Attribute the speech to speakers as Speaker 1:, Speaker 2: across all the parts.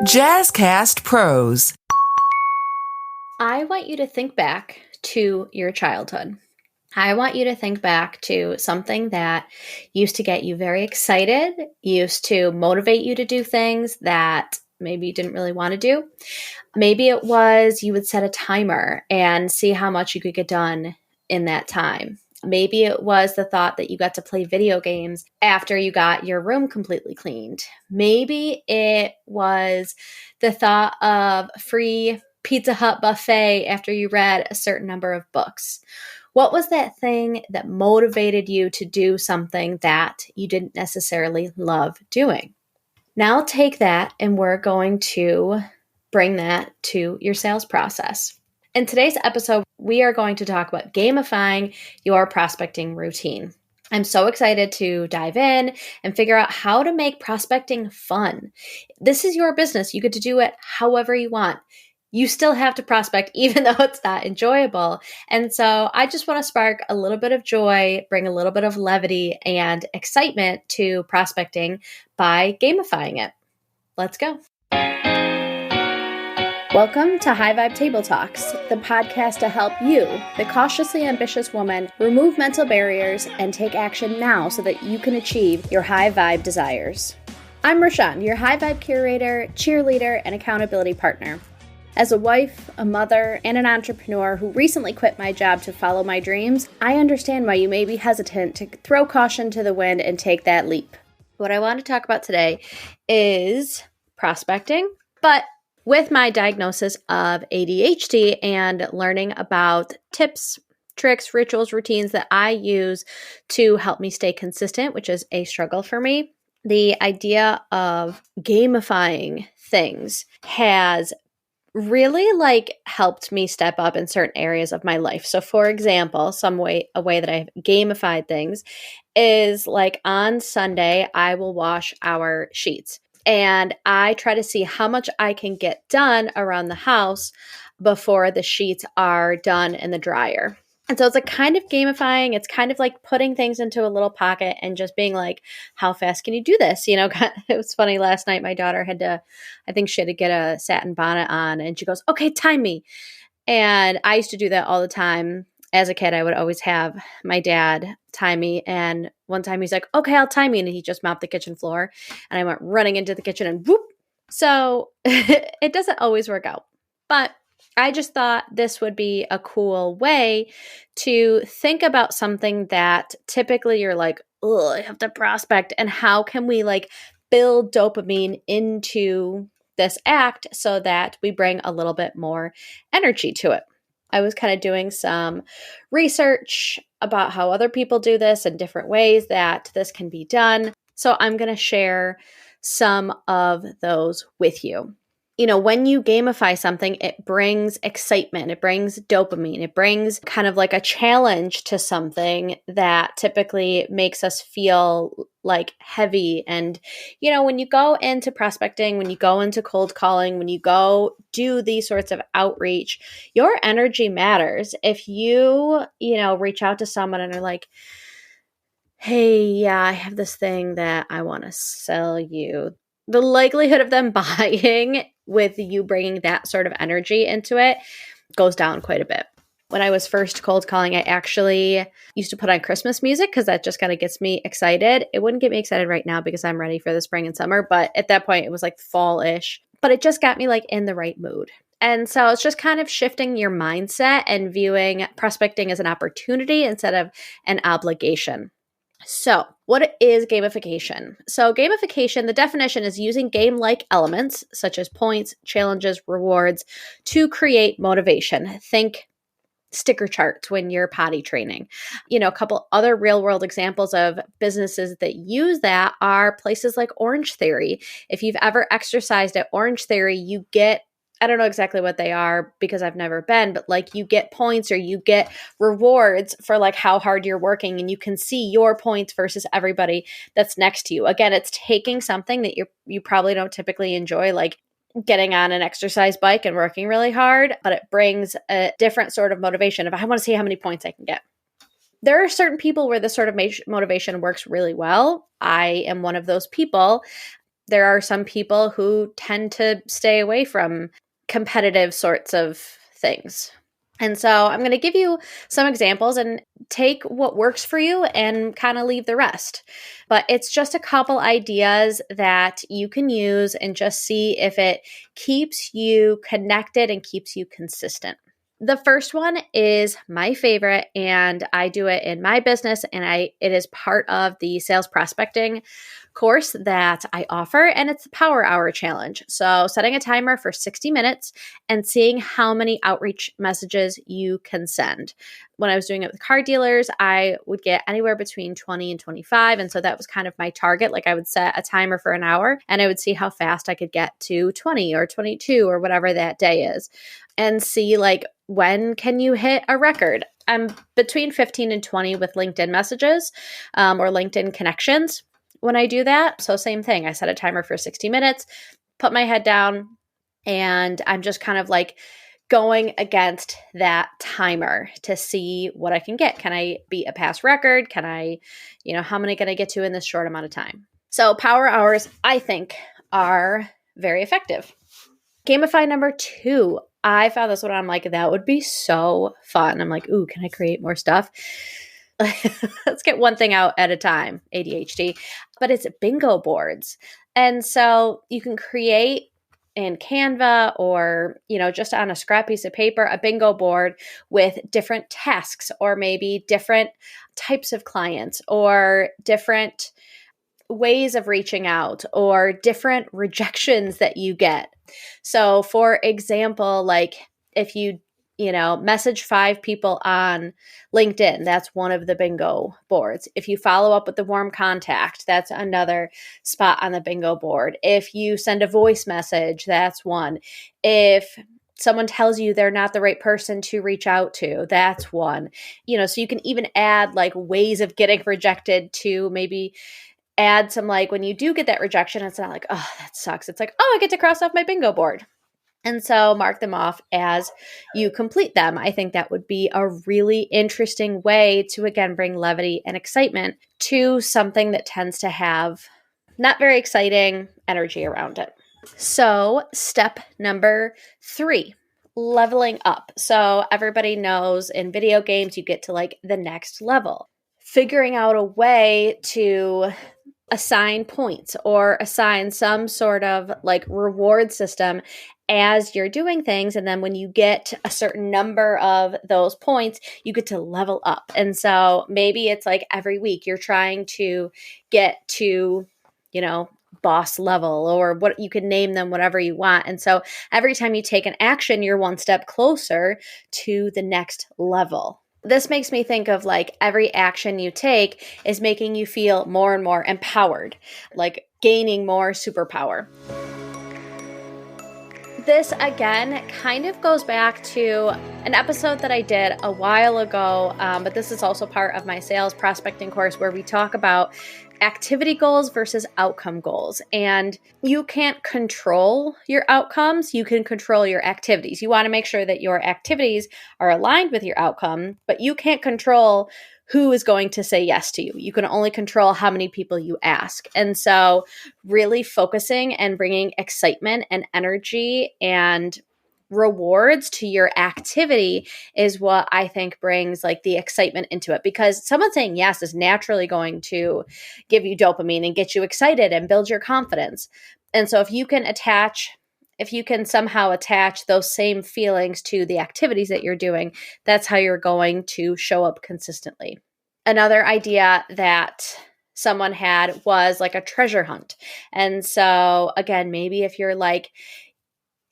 Speaker 1: Jazzcast Pros.
Speaker 2: I want you to think back to your childhood. I want you to think back to something that used to get you very excited, used to motivate you to do things that maybe you didn't really want to do. Maybe it was you would set a timer and see how much you could get done in that time. Maybe it was the thought that you got to play video games after you got your room completely cleaned. Maybe it was the thought of free Pizza Hut buffet after you read a certain number of books. What was that thing that motivated you to do something that you didn't necessarily love doing? Now take that and we're going to bring that to your sales process. In today's episode, we are going to talk about gamifying your prospecting routine. I'm so excited to dive in and figure out how to make prospecting fun. This is your business. You get to do it however you want. You still have to prospect even though it's not enjoyable. And so I just want to spark a little bit of joy, bring a little bit of levity and excitement to prospecting by gamifying it. Let's go. Welcome to High Vibe Table Talks, the podcast to help you, the cautiously ambitious woman, remove mental barriers and take action now so that you can achieve your high vibe desires. I'm Rashawn, your high vibe curator, cheerleader, and accountability partner. As a wife, a mother, and an entrepreneur who recently quit my job to follow my dreams, I understand why you may be hesitant to throw caution to the wind and take that leap. What I want to talk about today is prospecting, but with my diagnosis of ADHD and learning about tips, tricks, rituals, routines that I use to help me stay consistent, which is a struggle for me, the idea of gamifying things has really helped me step up in certain areas of my life. So for example, a way that I've gamified things is on Sunday, I will wash our sheets. And I try to see how much I can get done around the house before the sheets are done in the dryer. And so it's kind of gamifying. It's kind of like putting things into a little pocket and just being like, how fast can you do this? You know, it was funny last night. My daughter I think she had to get a satin bonnet on and she goes, okay, time me. And I used to do that all the time. As a kid, I would always have my dad time me. And one time he's like, okay, I'll time you. And he just mopped the kitchen floor. And I went running into the kitchen and whoop. So it doesn't always work out. But I just thought this would be a cool way to think about something that typically you're like, oh, I have to prospect. And how can we build dopamine into this act so that we bring a little bit more energy to it? I was kind of doing some research about how other people do this and different ways that this can be done. So I'm going to share some of those with you. You know, when you gamify something, it brings excitement, it brings dopamine, it brings kind of a challenge to something that typically makes us feel heavy. And, you know, when you go into prospecting, when you go into cold calling, when you go do these sorts of outreach, your energy matters. If you reach out to someone and are like, hey, yeah, I have this thing that I want to sell you, the likelihood of them buying with you bringing that sort of energy into it goes down quite a bit. When I was first cold calling, I actually used to put on Christmas music because that just kind of gets me excited. It wouldn't get me excited right now because I'm ready for the spring and summer, but at that point it was fall-ish. But it just got me in the right mood. And so it's just kind of shifting your mindset and viewing prospecting as an opportunity instead of an obligation. So what is gamification? So gamification, the definition is using game-like elements such as points, challenges, rewards to create motivation. Think sticker charts when you're potty training. You know, a couple other real-world examples of businesses that use that are places like Orange Theory. If you've ever exercised at Orange Theory, you get I don't know exactly what they are because I've never been, but you get points or you get rewards for how hard you're working, and you can see your points versus everybody that's next to you. Again, it's taking something that you probably don't typically enjoy, like getting on an exercise bike and working really hard, but it brings a different sort of motivation of I want to see how many points I can get. There are certain people where this sort of motivation works really well. I am one of those people. there are some people who tend to stay away from competitive sorts of things. And so I'm going to give you some examples and take what works for you and kind of leave the rest. But it's just a couple ideas that you can use and just see if it keeps you connected and keeps you consistent. The first one is my favorite, and I do it in my business, and it is part of the sales prospecting course that I offer, and it's the Power Hour Challenge. So setting a timer for 60 minutes and seeing how many outreach messages you can send. When I was doing it with car dealers, I would get anywhere between 20 and 25. And so that was kind of my target. Like I would set a timer for an hour and I would see how fast I could get to 20 or 22 or whatever that day is, and see like, when can you hit a record? I'm between 15 and 20 with LinkedIn messages or LinkedIn connections when I do that. So same thing. I set a timer for 60 minutes, put my head down, and I'm just kind of like going against that timer to see what I can get. Can I beat a past record? Can I, how many can I get to in this short amount of time? So power hours, I think, are very effective. Gamify number 2. I found this one. I'm like, that would be so fun. I'm like, ooh, can I create more stuff? Let's get one thing out at a time, ADHD. But it's bingo boards. And so you can create in Canva or, just on a scrap piece of paper, a bingo board with different tasks or maybe different types of clients or different ways of reaching out or different rejections that you get. So for example, like if you message 5 people on LinkedIn, that's one of the bingo boards. If you follow up with the warm contact, that's another spot on the bingo board. If you send a voice message, that's one. If someone tells you they're not the right person to reach out to, that's one. So you can even add like ways of getting rejected to maybe add some, like when you do get that rejection, it's not like, oh, that sucks. It's like, oh, I get to cross off my bingo board. And so mark them off as you complete them. I think that would be a really interesting way to, again, bring levity and excitement to something that tends to have not very exciting energy around it. So step number 3, leveling up. So everybody knows in video games, you get to like the next level. Figuring out a way to assign points or assign some sort of like reward system as you're doing things. And then when you get a certain number of those points, you get to level up. And so maybe it's like every week you're trying to get to, boss level, or what you can name them, whatever you want. And so every time you take an action, you're one step closer to the next level. This makes me think of like every action you take is making you feel more and more empowered, like gaining more superpower. This, again, kind of goes back to an episode that I did a while ago, but this is also part of my sales prospecting course where we talk about activity goals versus outcome goals. And you can't control your outcomes. You can control your activities. You want to make sure that your activities are aligned with your outcome, but you can't control who is going to say yes to you. You can only control how many people you ask. And so really focusing and bringing excitement and energy and rewards to your activity is what I think brings like the excitement into it, because someone saying yes is naturally going to give you dopamine and get you excited and build your confidence. And so if you can somehow attach those same feelings to the activities that you're doing, that's how you're going to show up consistently. Another idea that someone had was like a treasure hunt. And so again, maybe if you're like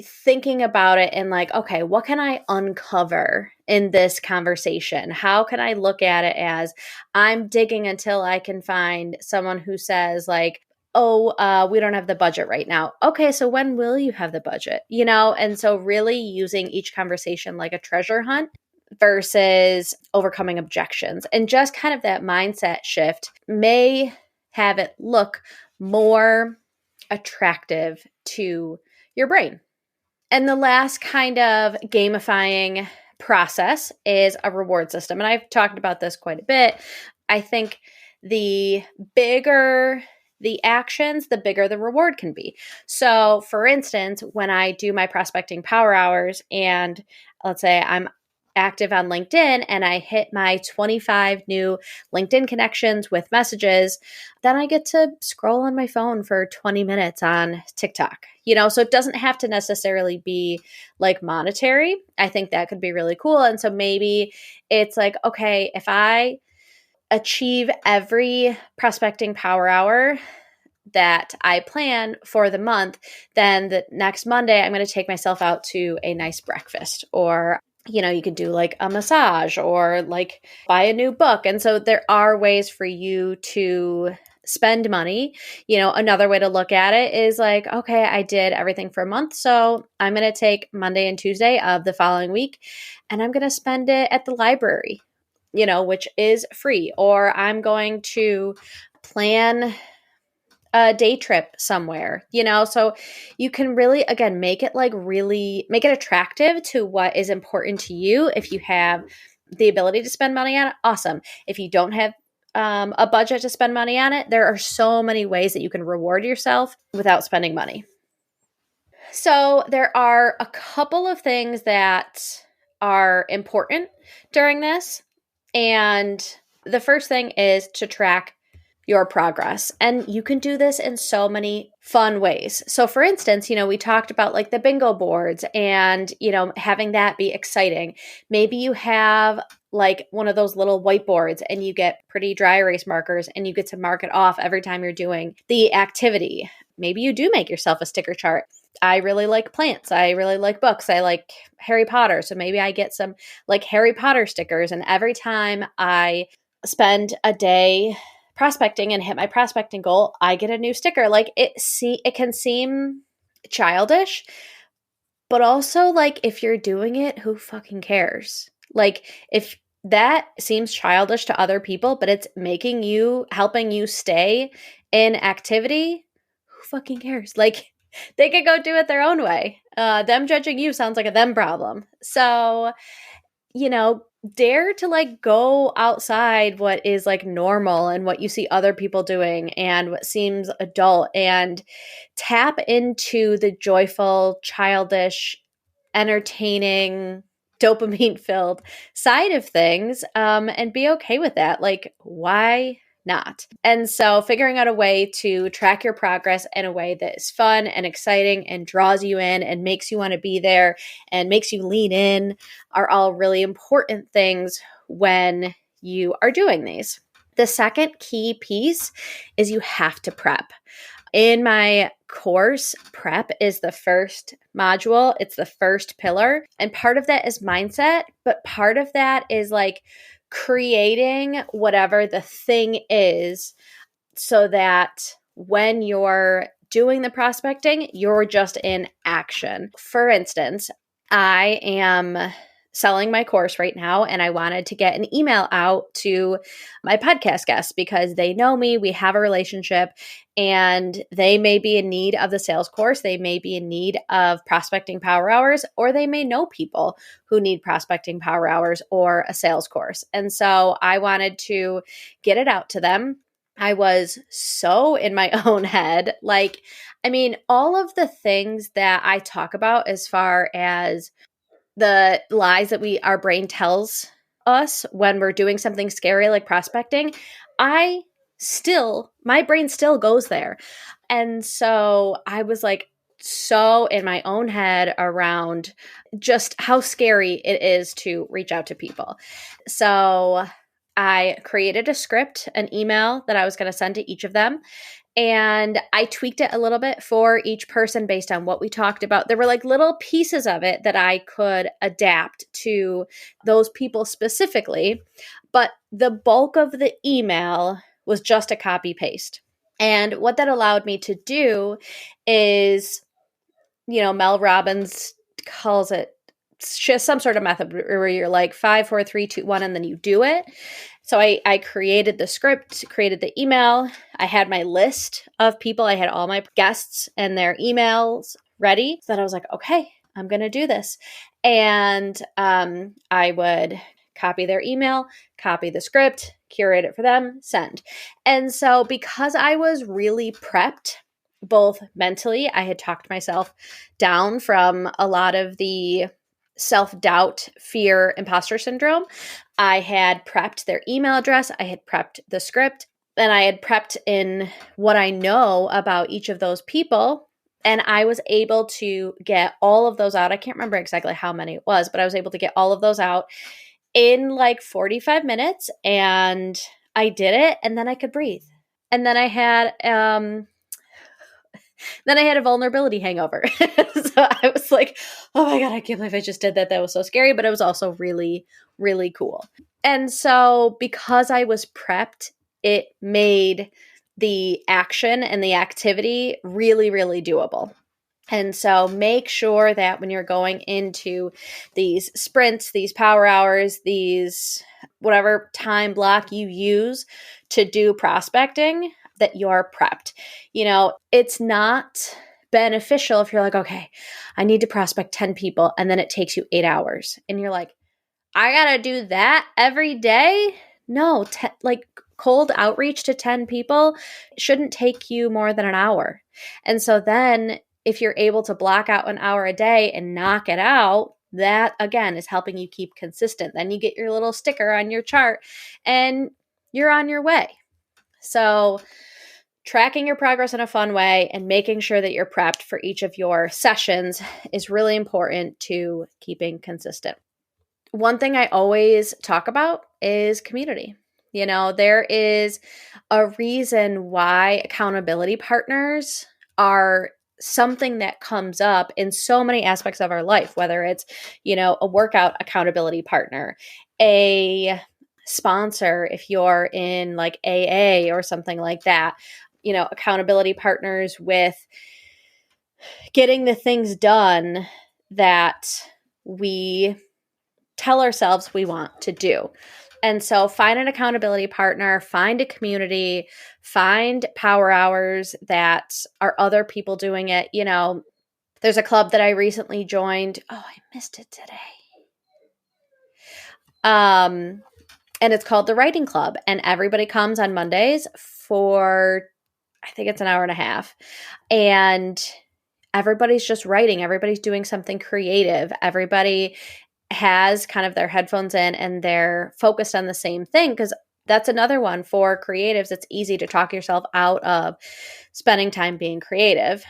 Speaker 2: thinking about it and like, okay, what can I uncover in this conversation? How can I look at it as I'm digging until I can find someone who says like, oh, we don't have the budget right now. Okay, so when will you have the budget? And so really using each conversation like a treasure hunt versus overcoming objections, and just kind of that mindset shift may have it look more attractive to your brain. And the last kind of gamifying process is a reward system. And I've talked about this quite a bit. I think the bigger the actions, the bigger the reward can be. So, for instance, when I do my prospecting power hours and let's say I'm active on LinkedIn and I hit my 25 new LinkedIn connections with messages, then I get to scroll on my phone for 20 minutes on TikTok. So it doesn't have to necessarily be like monetary. I think that could be really cool. And so maybe it's like, okay, if I achieve every prospecting power hour that I plan for the month, then the next Monday, I'm going to take myself out to a nice breakfast, or you could do like a massage or like buy a new book. And so there are ways for you to spend money. Another way to look at it is like, okay, I did everything for a month. So I'm going to take Monday and Tuesday of the following week and I'm going to spend it at the library, which is free. Or I'm going to plan a day trip somewhere, so you can really, again, make it attractive to what is important to you. If you have the ability to spend money on it, awesome. If you don't have a budget to spend money on it, there are so many ways that you can reward yourself without spending money. So there are a couple of things that are important during this. And the first thing is to track your progress. And you can do this in so many fun ways. So for instance, we talked about like the bingo boards and, having that be exciting. Maybe you have like one of those little whiteboards and you get pretty dry erase markers and you get to mark it off every time you're doing the activity. Maybe you do make yourself a sticker chart. I really like plants. I really like books. I like Harry Potter. So maybe I get some like Harry Potter stickers. And every time I spend a day prospecting and hit my prospecting goal, I get a new sticker. Like it can seem childish, but also like if you're doing it, who fucking cares? Like if that seems childish to other people, but it's helping you stay in activity, who fucking cares? Like they could go do it their own way. Them judging you sounds like a them problem. So, dare to like go outside what is like normal and what you see other people doing and what seems adult, and tap into the joyful, childish, entertaining, dopamine-filled side of things, and be okay with that. Like, why not? And so figuring out a way to track your progress in a way that is fun and exciting and draws you in and makes you want to be there and makes you lean in are all really important things when you are doing these. The second key piece is you have to prep. In my course, prep is the first module. It's the first pillar. And part of that is mindset, but part of that is like creating whatever the thing is so that when you're doing the prospecting, you're just in action. For instance, I am selling my course right now, and I wanted to get an email out to my podcast guests because they know me, we have a relationship, and they may be in need of the sales course, they may be in need of prospecting power hours, or they may know people who need prospecting power hours or a sales course. And so I wanted to get it out to them. I was so in my own head. All of the things that I talk about as far as the lies that our brain tells us when we're doing something scary like prospecting, my brain still goes there. And so I was like so in my own head around just how scary it is to reach out to people. So I created a script, an email that I was going to send to each of them. And I tweaked it a little bit for each person based on what we talked about. There were like little pieces of it that I could adapt to those people specifically. But the bulk of the email was just a copy paste. And what that allowed me to do is, Mel Robbins calls it just some sort of method where you're like 5, 4, 3, 2, 1, and then you do it. So I created the script, created the email. I had my list of people. I had all my guests and their emails ready. So that I was like, okay, I'm going to do this. And I would copy their email, copy the script, curate it for them, send. And so because I was really prepped, both mentally, I had talked myself down from a lot of the self-doubt, fear, imposter syndrome. I had prepped their email address, I had prepped the script, and I had prepped in what I know about each of those people. And I was able to get all of those out. I can't remember exactly how many it was, but I was able to get all of those out in like 45 minutes. And I did it, and then I could breathe. And then I had a vulnerability hangover. So I was like, oh my God, I can't believe I just did that. That was so scary, but it was also really, really cool. And so because I was prepped, it made the action and the activity really, really doable. And so make sure that when you're going into these sprints, these power hours, these whatever time block you use to do prospecting, that you're prepped. You know, it's not beneficial if you're like, okay, I need to prospect 10 people, and then it takes you 8 hours. And you're like, I got to do that every day? No, like cold outreach to 10 people shouldn't take you more than an hour. And so then if you're able to block out an hour a day and knock it out, that again is helping you keep consistent. Then you get your little sticker on your chart and you're on your way. So tracking your progress in a fun way and making sure that you're prepped for each of your sessions is really important to keeping consistent. One thing I always talk about is community. You know, there is a reason why accountability partners are something that comes up in so many aspects of our life, whether it's, you know, a workout accountability partner, a sponsor, if you're in like AA or something like that, you know, accountability partners with getting the things done that we tell ourselves we want to do. And so find an accountability partner, find a community, find power hours that are other people doing it. You know, there's a club that I recently joined. Oh, I missed it today. And it's called the Writing Club. And everybody comes on Mondays for, I think it's an hour and a half. And everybody's just writing. Everybody's doing something creative. Everybody has kind of their headphones in and they're focused on the same thing, because that's another one for creatives. It's easy to talk yourself out of spending time being creative.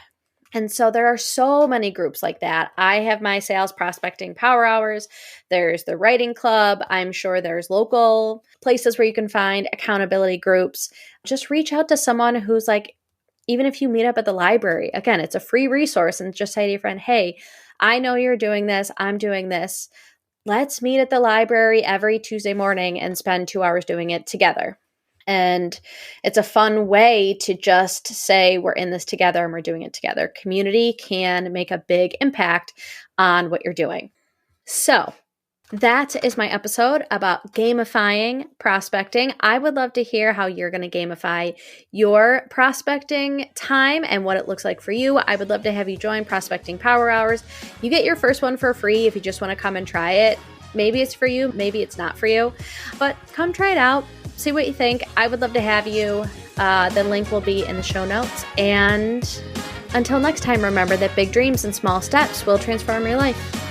Speaker 2: And so there are so many groups like that. I have my sales prospecting power hours. There's the writing club. I'm sure there's local places where you can find accountability groups. Just reach out to someone who's like, even if you meet up at the library, again, it's a free resource, and just say to your friend, hey, I know you're doing this. I'm doing this. Let's meet at the library every Tuesday morning and spend 2 hours doing it together. And it's a fun way to just say we're in this together and we're doing it together. Community can make a big impact on what you're doing. So that is my episode about gamifying prospecting. I would love to hear how you're going to gamify your prospecting time and what it looks like for you. I would love to have you join Prospecting Power Hours. You get your first one for free if you just want to come and try it. Maybe it's for you, maybe it's not for you, but come try it out. See what you think. I would love to have you. The link will be in the show notes. And until next time, remember that big dreams and small steps will transform your life.